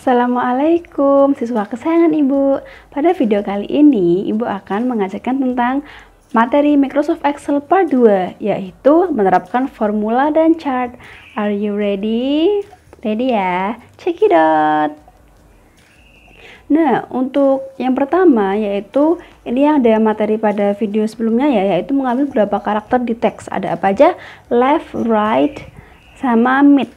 Assalamualaikum siswa kesayangan Ibu. Pada video kali ini Ibu akan mengajarkan tentang materi Microsoft Excel Part 2, yaitu menerapkan formula dan chart. Are you ready? Ready ya? Check it out. Nah, untuk yang pertama yaitu ini yang ada materi pada video sebelumnya ya, yaitu mengambil beberapa karakter di teks. Ada apa aja? Left, right, sama mid.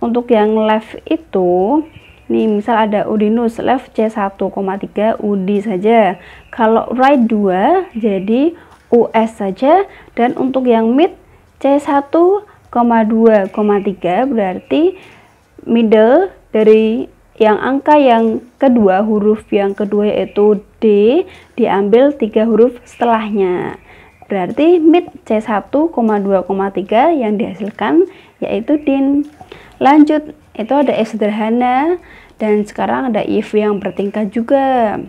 Untuk yang left itu nih, misal ada Udinus, left C1,3 UDI saja. Kalau right 2 jadi US saja. Dan untuk yang mid C1,2,3 berarti middle dari yang angka yang kedua, huruf yang kedua yaitu D, diambil 3 huruf setelahnya. Berarti mid C1,2,3 yang dihasilkan yaitu DIN. Lanjut, itu ada if sederhana, dan sekarang ada if yang bertingkat juga.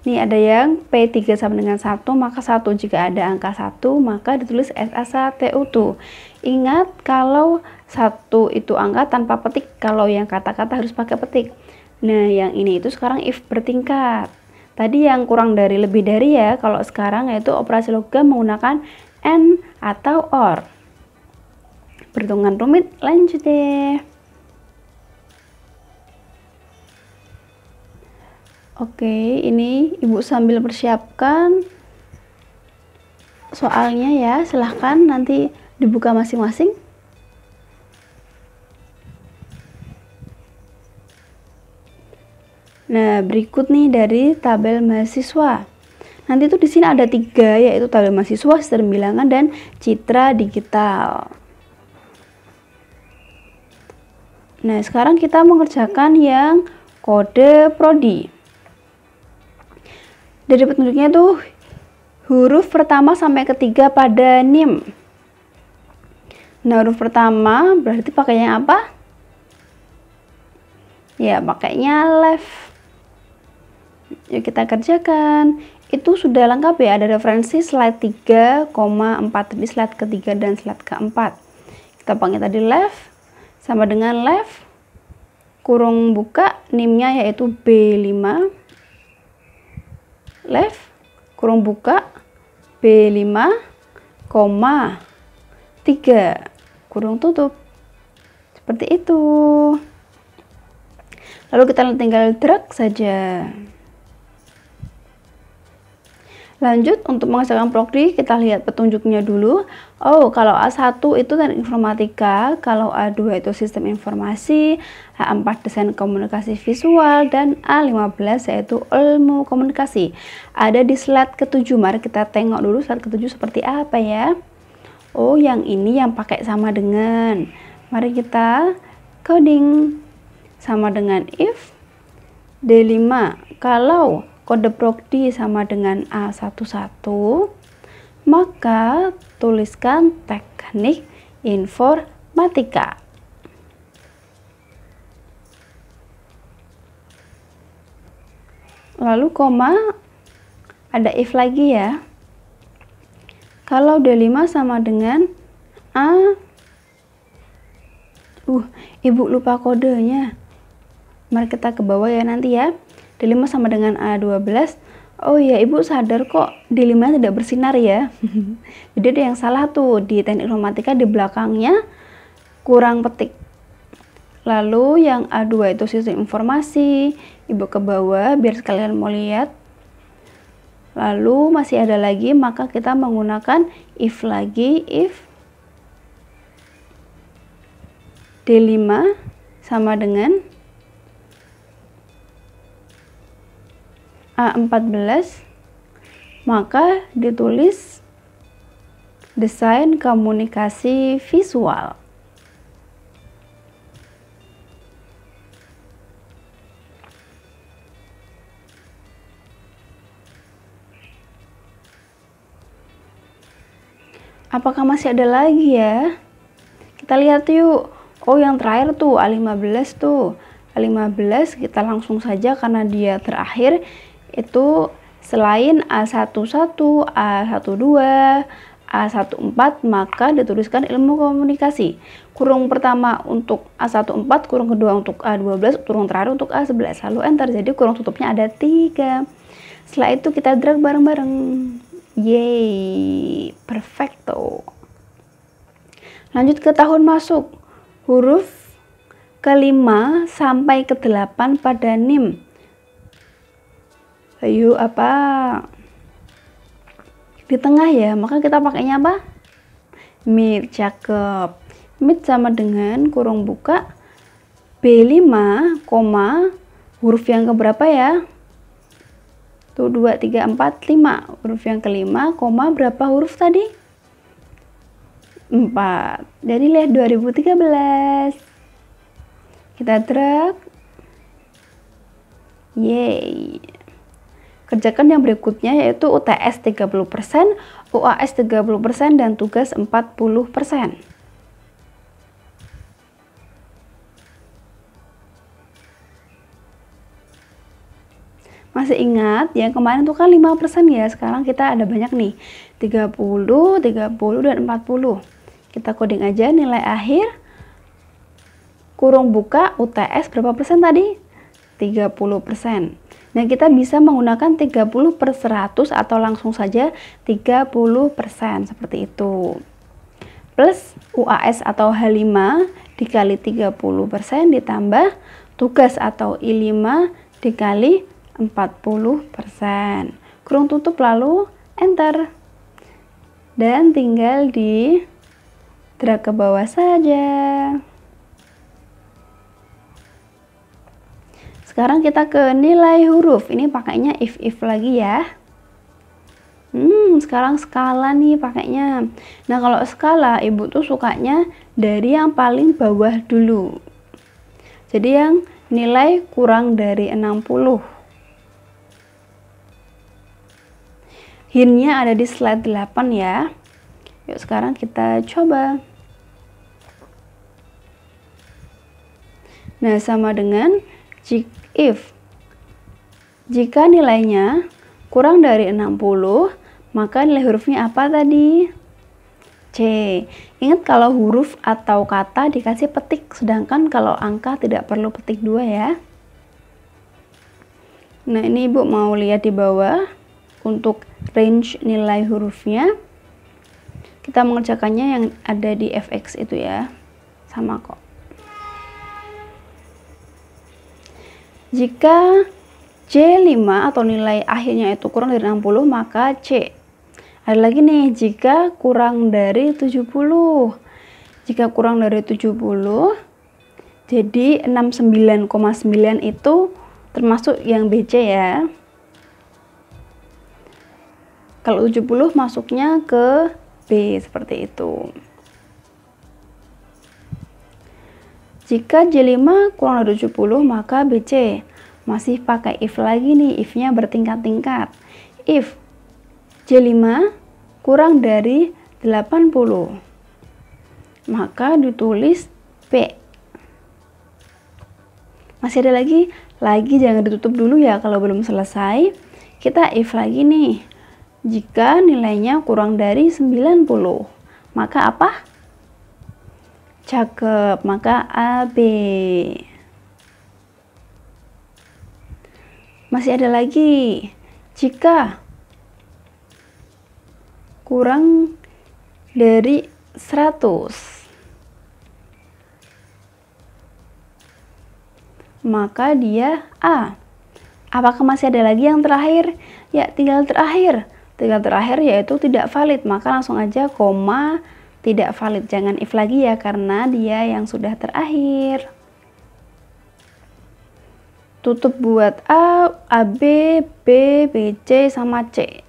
Nih ada yang P3 sama dengan 1, maka 1 jika ada angka 1 maka ditulis SA1TU2. Ingat kalau 1 itu angka tanpa petik, kalau yang kata-kata harus pakai petik. Nah yang ini itu sekarang if bertingkat. Tadi yang kurang dari lebih dari ya, kalau sekarang yaitu operasi logam menggunakan AND atau OR. Perhitungan rumit lanjut deh. Oke, ini Ibu sambil persiapkan soalnya ya, silahkan nanti dibuka masing-masing. Nah, berikut nih dari tabel mahasiswa. Nanti tuh di sini ada 3, yaitu tabel mahasiswa, sistem bilangan, dan citra digital. Nah, sekarang kita mengerjakan yang kode prodi. Dari petunjuknya tuh huruf pertama sampai ketiga pada NIM. Nah, huruf pertama berarti pakainya apa? Ya, pakainya left. Yuk kita kerjakan. Itu sudah lengkap ya, ada referensi slide 3,4, di slide ketiga dan slide keempat. Kita pakai tadi left sama dengan left kurung buka NIM-nya yaitu B5, left kurung buka B5, 3 kurung tutup. Seperti itu. Lalu kita tinggal drag saja. Lanjut, untuk mengerjakan prodi kita lihat petunjuknya dulu. Oh, kalau A1 itu teknik informatika, kalau A2 itu sistem informasi, A4 desain komunikasi visual, dan A15 yaitu ilmu komunikasi. Ada di slide ke-7. Mari kita tengok dulu slide ke-7 seperti apa ya. Oh, yang ini yang pakai sama dengan. Mari kita coding. Sama dengan if D5. Kalau kode prodi sama dengan A11, maka tuliskan teknik informatika. Lalu koma, ada if lagi ya. Kalau D5 sama dengan A, Ibu lupa kodenya. Mari kita ke bawah ya nanti ya. D5 sama dengan A12. Oh iya, Ibu sadar kok D5 tidak bersinar ya. Jadi ada yang salah tuh di teknik informatika, di belakangnya kurang petik. Lalu yang A2 itu sistem informasi. Ibu ke bawah biar kalian mau lihat. Lalu masih ada lagi, maka kita menggunakan if lagi. If D5 sama dengan A14, maka ditulis desain komunikasi visual. Apakah masih ada lagi ya? Kita lihat yuk. Oh, yang terakhir tuh A15 tuh. A15 kita langsung saja karena dia terakhir. Itu selain A11, A12, A14, maka dituliskan ilmu komunikasi. Kurung pertama untuk A14, kurung kedua untuk A12, kurung terakhir untuk A11. Lalu enter. Jadi kurung tutupnya ada 3. Setelah itu kita drag bareng-bareng. Yeay, perfecto. Lanjut ke tahun masuk. Huruf ke-5 sampai ke-8 pada NIM. Ayo, apa? Di tengah ya, maka kita pakainya apa? Mid, cakep. Mid sama dengan kurung buka B5, huruf yang keberapa ya? Tuh 2, 3, 4, 5. Huruf yang ke-5, berapa huruf tadi? 4. Jadi lihat 2013. Kita drag. Yeay. Kerjakan yang berikutnya yaitu UTS 30%, UAS 30%, dan tugas 40%. Masih ingat yang kemarin itu kan 5% ya, sekarang kita ada banyak nih, 30, 30, dan 40. Kita coding aja nilai akhir, kurung buka UTS berapa persen tadi? 30%. Nah, kita bisa menggunakan 30/100 atau langsung saja 30% seperti itu. Plus UAS atau H5 dikali 30% ditambah tugas atau I5 dikali 40%. Kurung tutup lalu enter. Dan tinggal di drag ke bawah saja. Sekarang kita ke nilai huruf. Ini pakainya if lagi ya. Sekarang skala nih pakainya. Nah, kalau skala ibu tuh sukanya dari yang paling bawah dulu. Jadi yang nilai kurang dari 60. Hintnya ada di slide 8 ya. Yuk sekarang kita coba. Nah, sama dengan jika nilainya kurang dari 60, maka nilai hurufnya apa tadi? C. Ingat kalau huruf atau kata dikasih petik, sedangkan kalau angka tidak perlu petik 2 ya. Nah, ini ibu mau lihat di bawah untuk range nilai hurufnya. Kita mengerjakannya yang ada di fx itu ya, sama kok. Jika J5 atau nilai akhirnya itu kurang dari 60, maka C. Ada lagi nih, jika kurang dari 70. Jika kurang dari 70, jadi 69,9 itu termasuk yang BC ya. Kalau 70 masuknya ke B, seperti itu. Jika J5 kurang dari 70, maka BC. Masih pakai if lagi nih, if-nya bertingkat-tingkat. If J5 kurang dari 80, maka ditulis P. Masih ada lagi jangan ditutup dulu ya kalau belum selesai. Kita if lagi nih. Jika nilainya kurang dari 90, maka apa? Cakep, maka AB. Masih ada lagi. Jika kurang dari 100, maka dia A. Apakah masih ada lagi yang terakhir? Ya, tinggal terakhir. Tinggal terakhir yaitu tidak valid, maka langsung aja koma tidak valid. Jangan if lagi ya, karena dia yang sudah terakhir. Tutup buat A, AB, B, BC, sama C.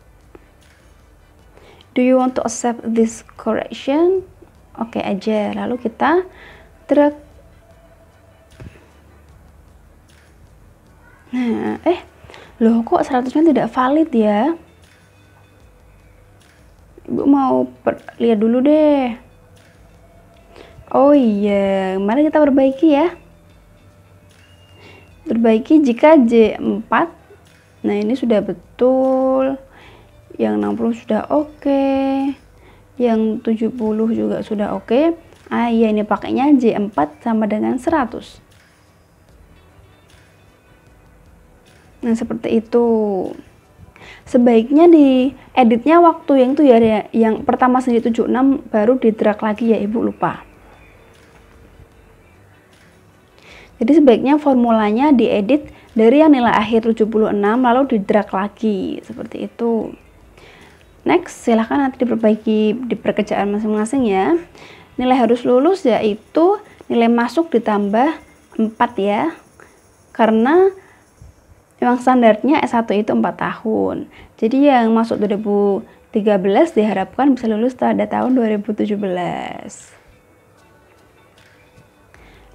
Do you want to accept this correction? Oke aja. Lalu kita drag. Nah, loh kok 100-nya tidak valid ya? Ibu mau lihat dulu deh. Oh iya, mari kita perbaiki ya. Perbaiki jika J4. Nah, ini sudah betul. Yang 60 sudah oke. Yang 70 juga sudah oke. Ya ini pakainya J4 sama dengan 100. Nah, seperti itu. Sebaiknya di editnya waktu yang itu ya, yang pertama sendiri 76 baru di drag lagi ya, Ibu lupa. Jadi sebaiknya formulanya diedit dari yang nilai akhir 76 lalu di drag lagi, seperti itu. Next, silahkan nanti diperbaiki di pekerjaan masing-masing ya. Nilai harus lulus yaitu nilai masuk ditambah 4 ya. Karena memang standarnya S1 itu 4 tahun. Jadi yang masuk 2013 diharapkan bisa lulus pada tahun 2017.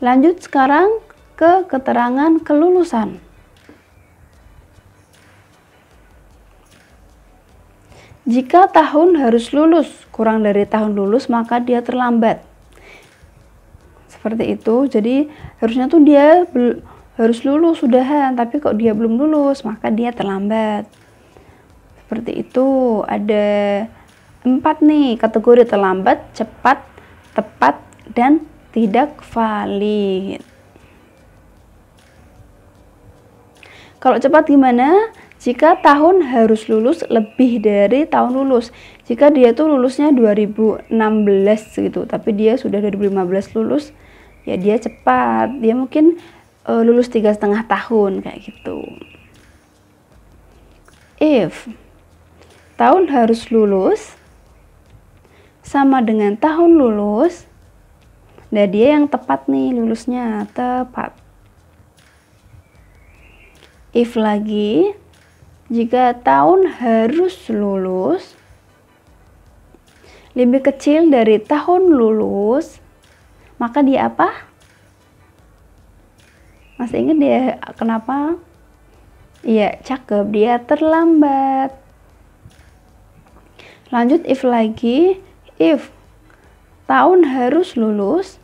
Lanjut sekarang ke keterangan kelulusan. Jika tahun harus lulus, kurang dari tahun lulus, maka dia terlambat. Seperti itu. Jadi harusnya tuh dia harus lulus sudahan, tapi kok dia belum lulus, maka dia terlambat. Seperti itu. Ada 4 nih kategori: terlambat, cepat, tepat, dan tidak valid. Kalau cepat gimana? Jika tahun harus lulus lebih dari tahun lulus. Jika dia tuh lulusnya 2016 gitu, tapi dia sudah 2015 lulus, ya dia cepat. Dia mungkin lulus 3,5 tahun kayak gitu. If tahun harus lulus sama dengan tahun lulus, nah dia yang tepat nih, lulusnya tepat. If lagi, jika tahun harus lulus lebih kecil dari tahun lulus, maka dia apa? Masih ingat dia kenapa? Iya, cakep, dia terlambat. Lanjut if lagi. If tahun harus lulus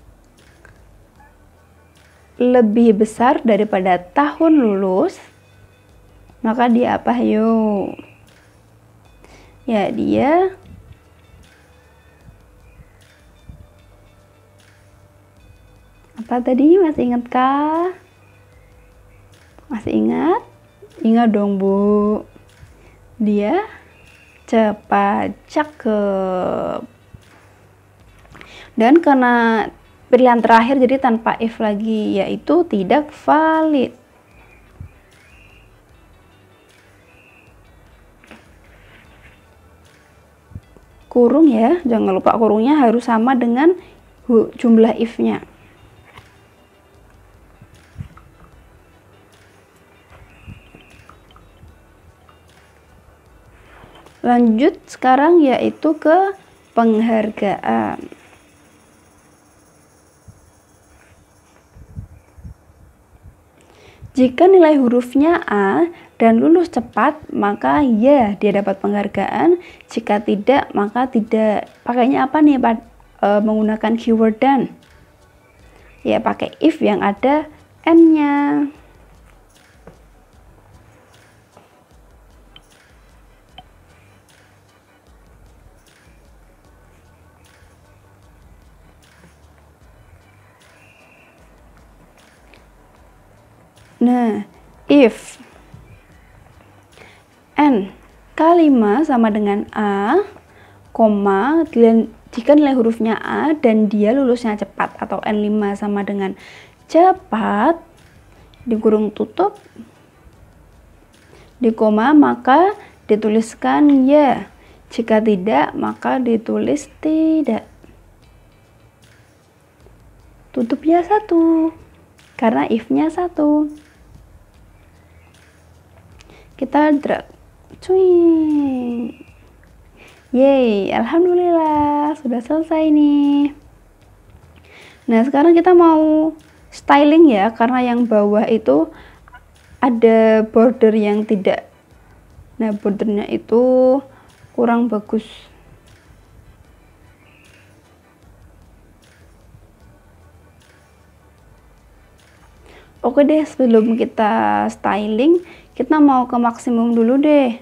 lebih besar daripada tahun lulus, maka dia apa? Yuk. Ya, dia apa tadi? Masih ingat kah? Masih ingat? Ingat dong, Bu. Dia cepat, cakep. Dan karena pilihan terakhir jadi tanpa if lagi, yaitu tidak valid. Kurung ya, jangan lupa kurungnya harus sama dengan jumlah if-nya. Lanjut sekarang yaitu ke penghargaan. Jika nilai hurufnya A dan lulus cepat, maka ya dia dapat penghargaan. Jika tidak, maka tidak. Pakainya apa nih? Menggunakan keyword dan. Ya, pakai if yang ada N-nya. Nah, if N kali 5 sama dengan A, koma, jika nilai hurufnya A dan dia lulusnya cepat, atau N5 sama dengan cepat, di kurung tutup, di koma, maka dituliskan ya. Jika tidak, maka ditulis tidak. Tutup ya 1, karena if-nya 1. Kita drag, cuing, yeay, alhamdulillah sudah selesai nih. Nah, sekarang kita mau styling ya, karena yang bawah itu ada border yang tidak, nah bordernya itu kurang bagus. Oke deh, sebelum kita styling, kita mau ke maksimum dulu deh.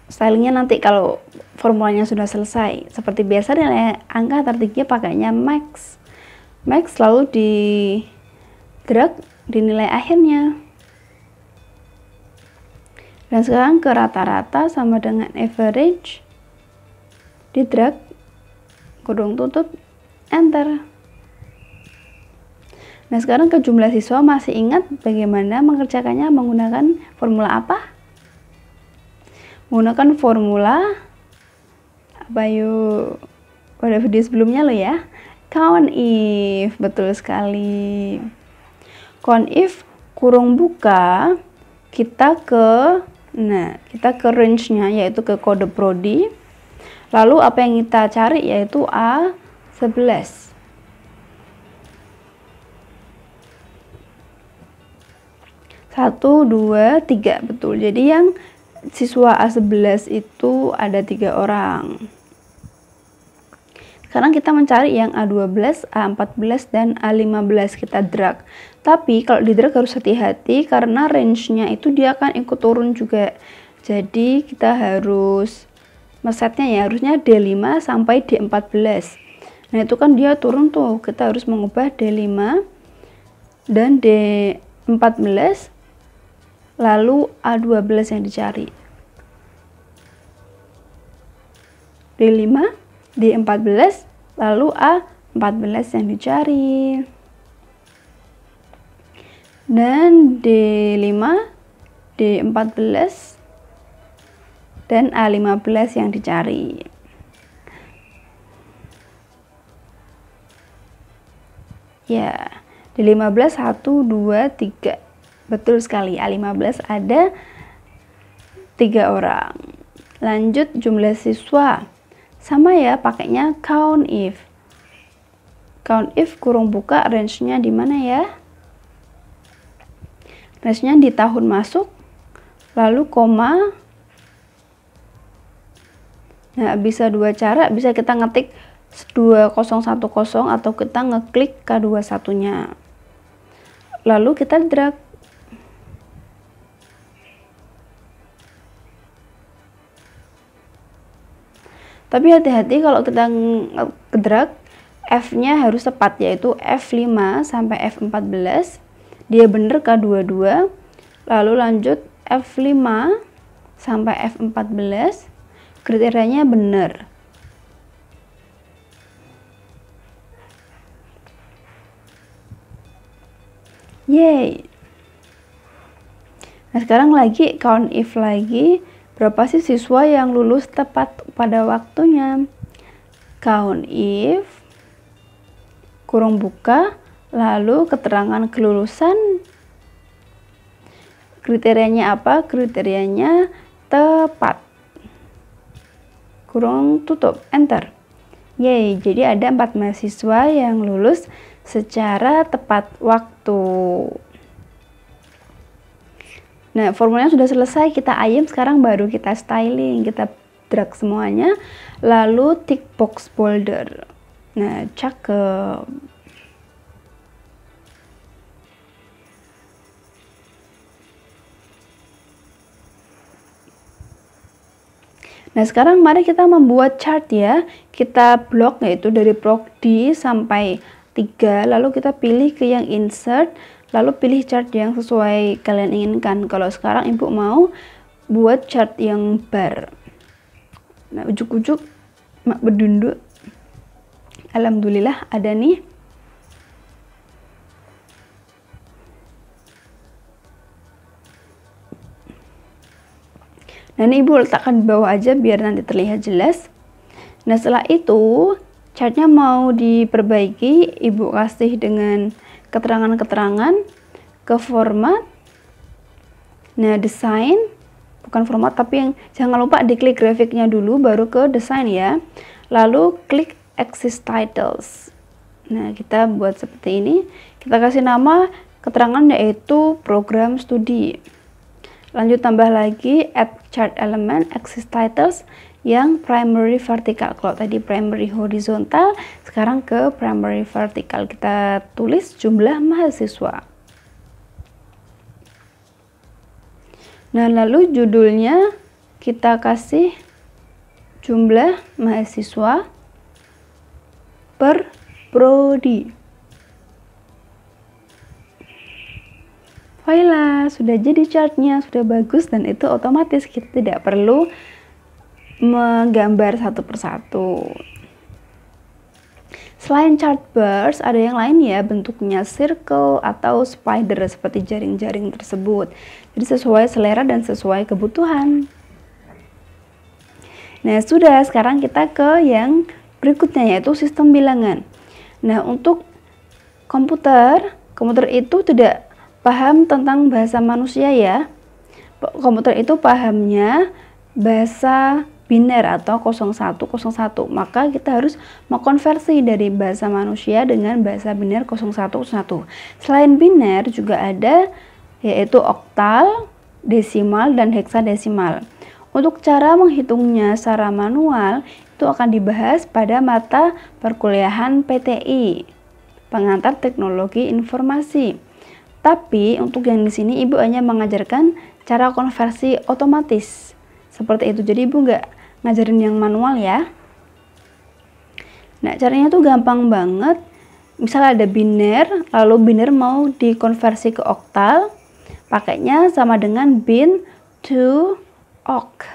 stylingnya nanti kalau formulanya sudah selesai. Seperti biasa nilai angka tertinggi pakainya max. Max lalu di drag di nilai akhirnya. Dan sekarang ke rata-rata sama dengan average, di drag, kurung tutup, enter. Nah sekarang ke jumlah siswa, masih ingat bagaimana mengerjakannya menggunakan formula apa? Menggunakan formula apa yuk? Pada video sebelumnya lo ya. Count if, betul sekali. Count if kurung buka, kita ke range-nya yaitu ke kode prodi. Lalu apa yang kita cari yaitu A11. Satu, dua, tiga, betul. Jadi yang siswa A11 itu ada 3 orang. Sekarang kita mencari yang A12, A14, dan A15, kita drag. Tapi kalau di drag harus hati-hati karena range-nya itu dia akan ikut turun juga. Jadi kita harus mesetnya ya, harusnya D5 sampai D14. Nah itu kan dia turun tuh, kita harus mengubah D5 dan D14, lalu A12 yang dicari. D5, D14, lalu A14 yang dicari. Dan D5, D14, dan A15 yang dicari. Ya, D15 1, 2, 3. Betul sekali, A15 ada 3 orang. Lanjut jumlah siswa. Sama ya, pakainya count if. Count if kurung buka, range-nya di mana ya? Range-nya di tahun masuk, lalu koma. Nah, bisa 2 cara, bisa kita ngetik 2010 atau kita ngeklik K21-nya. Lalu kita drag. Tapi hati-hati kalau kita drag, F-nya harus tepat, yaitu F5 sampai F14. Dia bener K22. Lalu lanjut F5 sampai F14. Kriterianya bener. Yeay. Nah sekarang lagi count if lagi. Berapa sih siswa yang lulus tepat pada waktunya? Count if kurung buka, lalu keterangan kelulusan. Kriterianya apa? Kriterianya tepat. Kurung tutup, enter. Yeay, jadi ada 4 mahasiswa yang lulus secara tepat waktu. Nah, formulanya sudah selesai, kita ayam, sekarang baru kita styling, kita drag semuanya, lalu tick box folder. Nah, cakep. Nah, sekarang mari kita membuat chart ya. Kita blok yaitu dari prodi sampai 3, lalu kita pilih ke yang insert, lalu pilih chart yang sesuai kalian inginkan. Kalau sekarang ibu mau buat chart yang bar. Nah, ujuk-ujuk mak berdunduk. Alhamdulillah ada nih. Nah, ini ibu letakkan di bawah aja biar nanti terlihat jelas. Nah, setelah itu chartnya mau diperbaiki, ibu kasih dengan keterangan-keterangan ke format. Nah, desain, bukan format tapi yang jangan lupa diklik grafiknya dulu baru ke desain ya. Lalu klik access titles. Nah, kita buat seperti ini. Kita kasih nama keterangan yaitu program studi. Lanjut tambah lagi add chart element access titles yang primary vertical. Kalau tadi primary horizontal, sekarang ke primary vertical. Kita tulis jumlah mahasiswa. Nah, lalu judulnya kita kasih jumlah mahasiswa per prodi. Voila, sudah jadi chartnya, sudah bagus, dan itu otomatis kita tidak perlu menggambar satu persatu. Selain chart bars, ada yang lain ya, bentuknya circle atau spider seperti jaring-jaring tersebut. Jadi sesuai selera dan sesuai kebutuhan. Nah, sudah, sekarang kita ke yang berikutnya, yaitu sistem bilangan. Nah, untuk komputer itu tidak paham tentang bahasa manusia ya. Komputer itu pahamnya bahasa biner atau 0101. Maka kita harus mengkonversi dari bahasa manusia dengan bahasa biner 0101. Selain biner juga ada yaitu oktal, desimal, dan heksadesimal. Untuk cara menghitungnya secara manual itu akan dibahas pada mata perkuliahan PTI, Pengantar Teknologi Informasi. Tapi untuk yang di sini Ibu hanya mengajarkan cara konversi otomatis. Seperti itu. Jadi Ibu nggak ngajarin yang manual ya. Nah, caranya tuh gampang banget. Misal ada biner, lalu biner mau dikonversi ke oktal, pakainya sama dengan bin to oct.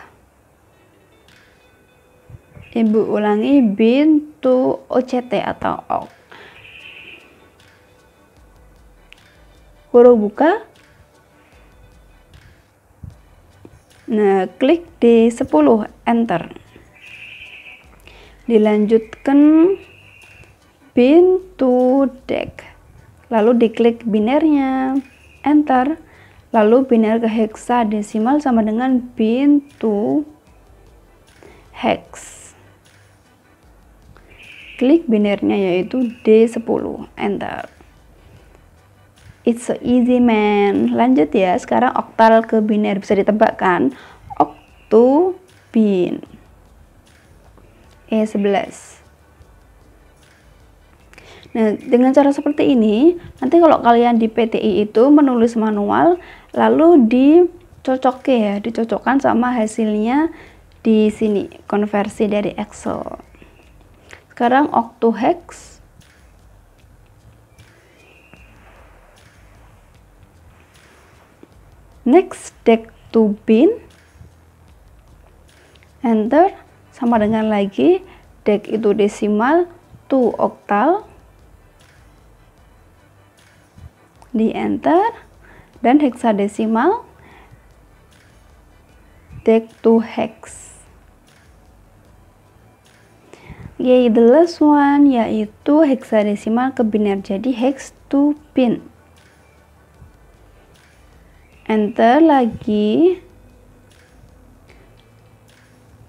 Ibu ulangi, bin to oct atau oct. Huruf buka. Nah, klik D10, enter. Dilanjutkan bin to dec. Lalu diklik binernya, enter. Lalu biner ke heksadesimal sama dengan bin to hex. Klik binernya yaitu D10, enter. It's so easy man. Lanjut ya, sekarang oktal ke biner, bisa ditebak kan? Oktu bin E11. Nah, dengan cara seperti ini, nanti kalau kalian di PTI itu menulis manual, lalu dicocokkan sama hasilnya di sini, konversi dari Excel. Sekarang oktu hex. Next, dec to bin, enter, sama dengan lagi dec itu desimal, to oktal, di enter, dan heksadesimal, dec to hex. Yay, the last one yaitu heksadesimal ke biner, jadi hex to bin. Enter lagi,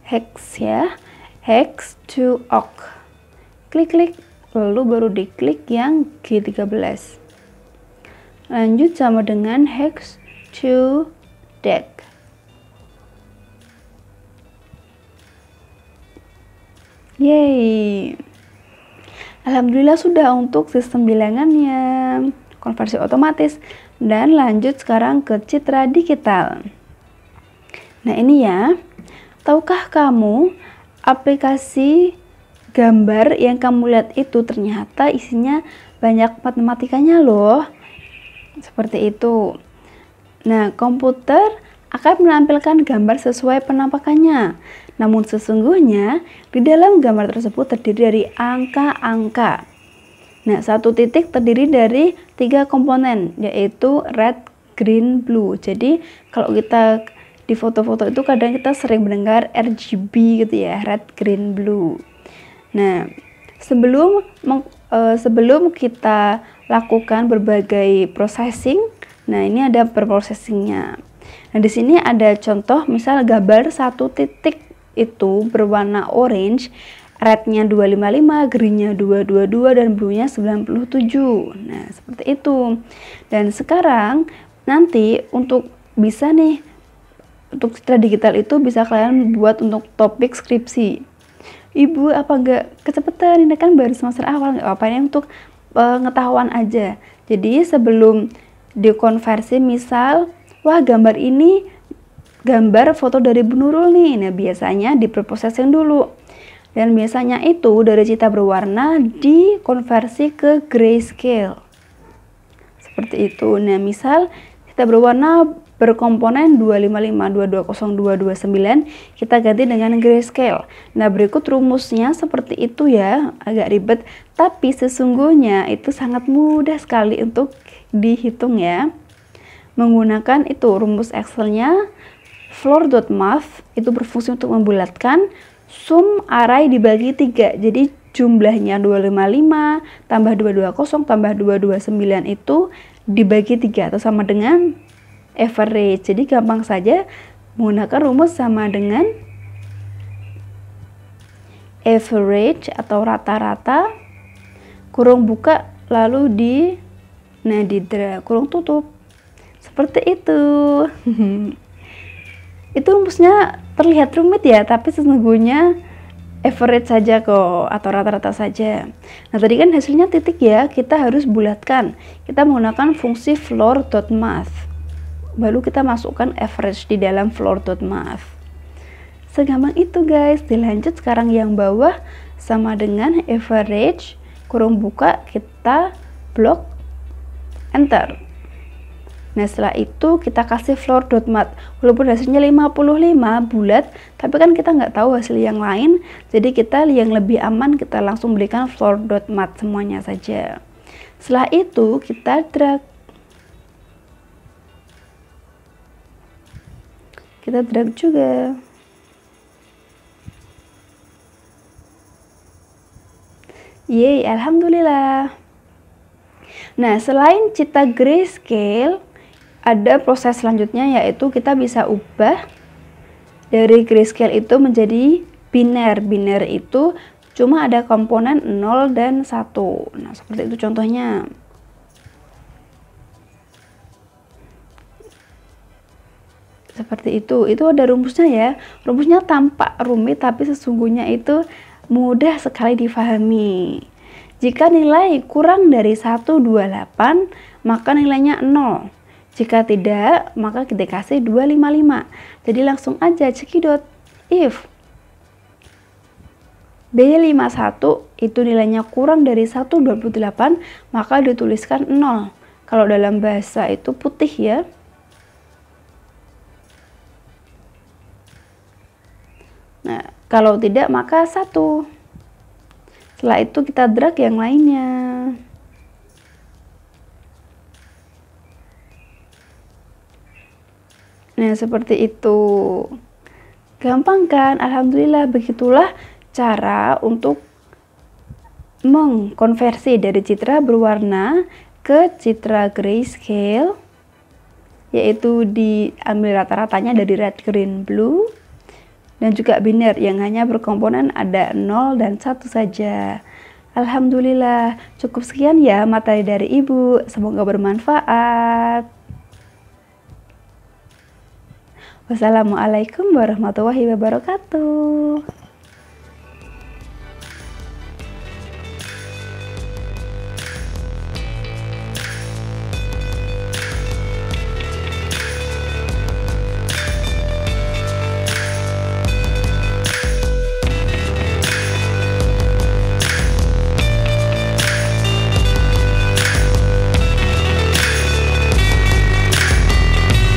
hex ya, hex to oct. Klik, lalu baru diklik yang G13. Lanjut sama dengan hex to dec. Yeay. Alhamdulillah sudah untuk sistem bilangannya, konversi otomatis. Dan lanjut sekarang ke citra digital. Nah, ini ya. Tahukah kamu aplikasi gambar yang kamu lihat itu ternyata isinya banyak matematikanya loh. Seperti itu. Nah, komputer akan menampilkan gambar sesuai penampakannya. Namun sesungguhnya di dalam gambar tersebut terdiri dari angka-angka. Nah, satu titik terdiri dari 3 komponen, yaitu red, green, blue. Jadi kalau kita di foto-foto itu kadang kita sering mendengar RGB gitu ya, red, green, blue. Nah, sebelum kita lakukan berbagai processing, nah ini ada preprocessingnya. Nah, di sini ada contoh, misal gambar satu titik itu berwarna orange, rednya 255, greennya 222, dan bluenya 97. Nah, seperti itu. Dan sekarang nanti untuk bisa nih, untuk citra digital itu bisa kalian buat untuk topik skripsi. Ibu, apa enggak kecepatan? Ini kan baru semester awal, nggak apa-apa, ini untuk pengetahuan aja. Jadi sebelum dikonversi, misal, wah gambar ini gambar foto dari Bu Nurul nih. Nah, biasanya dipreprocessing dulu. Dan biasanya itu dari citra berwarna dikonversi ke grayscale. Seperti itu. Nah, misal citra berwarna berkomponen 255, 220, 229, kita ganti dengan grayscale. Nah, berikut rumusnya seperti itu ya, agak ribet, tapi sesungguhnya itu sangat mudah sekali untuk dihitung ya. Menggunakan itu rumus Excel-nya, floor.math itu berfungsi untuk membulatkan sum array dibagi 3. Jadi jumlahnya 255 tambah 220 tambah 229 itu dibagi 3 atau sama dengan average. Jadi gampang saja menggunakan rumus sama dengan average atau rata-rata kurung buka lalu di kurung tutup. Seperti itu. Itu rumusnya terlihat rumit ya, tapi sesungguhnya average saja kok, atau rata-rata saja. Nah, tadi kan hasilnya titik ya, kita harus bulatkan. Kita menggunakan fungsi floor.math. Baru kita masukkan average di dalam floor.math. Segampang itu guys. Dilanjut sekarang yang bawah sama dengan average kurung buka, kita blok enter. Nah, setelah itu kita kasih floor.math. Walaupun hasilnya 55 bulat, tapi kan kita nggak tahu hasil yang lain, jadi kita yang lebih aman kita langsung berikan floor.math semuanya saja. Setelah itu kita drag. Kita drag juga. Yeay, alhamdulillah. Nah, selain citra grayscale, ada proses selanjutnya yaitu kita bisa ubah dari grayscale itu menjadi biner. Biner itu cuma ada komponen 0 dan 1. Nah, seperti itu contohnya. Seperti itu ada rumusnya ya. Rumusnya tampak rumit tapi sesungguhnya itu mudah sekali difahami. Jika nilai kurang dari 128, maka nilainya 0. Jika tidak, maka kita kasih 255. Jadi langsung aja cekidot. If B51 itu nilainya kurang dari 128, maka dituliskan 0. Kalau dalam bahasa itu putih ya. Nah, kalau tidak maka 1. Setelah itu kita drag yang lainnya. Nah, seperti itu. Gampang kan? Alhamdulillah, begitulah cara untuk mengkonversi dari citra berwarna ke citra grayscale, yaitu diambil rata-ratanya dari red, green, blue. Dan juga biner yang hanya berkomponen ada 0 dan 1 saja. Alhamdulillah, cukup sekian ya materi dari Ibu. Semoga bermanfaat. Wassalamualaikum warahmatullahi wabarakatuh.